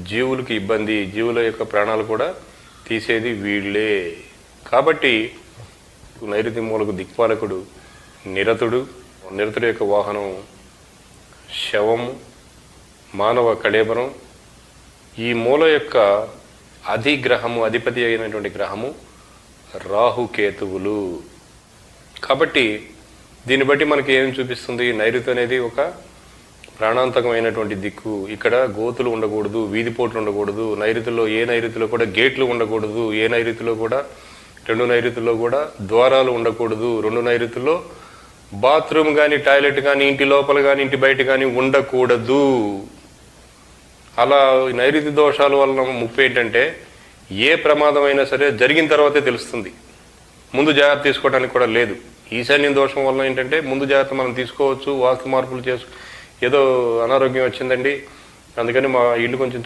జీవులకి ఇబ్బంది, జీవుల యొక్క ప్రాణాలు కూడా తీసేది వీళ్ళే. కాబట్టి నైరుతి మూలకు దిక్పాలకుడు నిరతుడు. నిరతుడి యొక్క వాహనం శవము, మానవ కళేబరం. ఈ మూల యొక్క అధిగ్రహము, అధిపతి అయినటువంటి గ్రహము రాహుకేతువులు. కాబట్టి దీన్ని బట్టి మనకి ఏం చూపిస్తుంది? నైరుతి అనేది ఒక ప్రాణాంతకమైనటువంటి దిక్కు. ఇక్కడ గోతులు ఉండకూడదు, వీధిపోట్లు ఉండకూడదు. నైరుతిలో ఏ నైరుతిలో కూడా గేట్లు ఉండకూడదు. ఏ నైరుతిలో కూడా, 2 నైరుతిలో కూడా ద్వారాలు ఉండకూడదు. 2 నైరుతిలో బాత్రూమ్ కానీ, టాయిలెట్ కానీ, ఇంటి లోపల కానీ, ఇంటి బయట కానీ ఉండకూడదు. అలా నైరుతి దోషాల వలన ముప్పు ఏంటంటే, ఏ ప్రమాదం అయినా సరే జరిగిన తర్వాతే తెలుస్తుంది. ముందు జాగ్రత్త తీసుకోవడానికి కూడా లేదు. ఈశాన్యం దోషం వలన ఏంటంటే ముందు జాగ్రత్త మనం తీసుకోవచ్చు, వాస్తు మార్పులు ఏదో అనారోగ్యం వచ్చిందండి, అందుకని మా ఇల్లు కొంచెం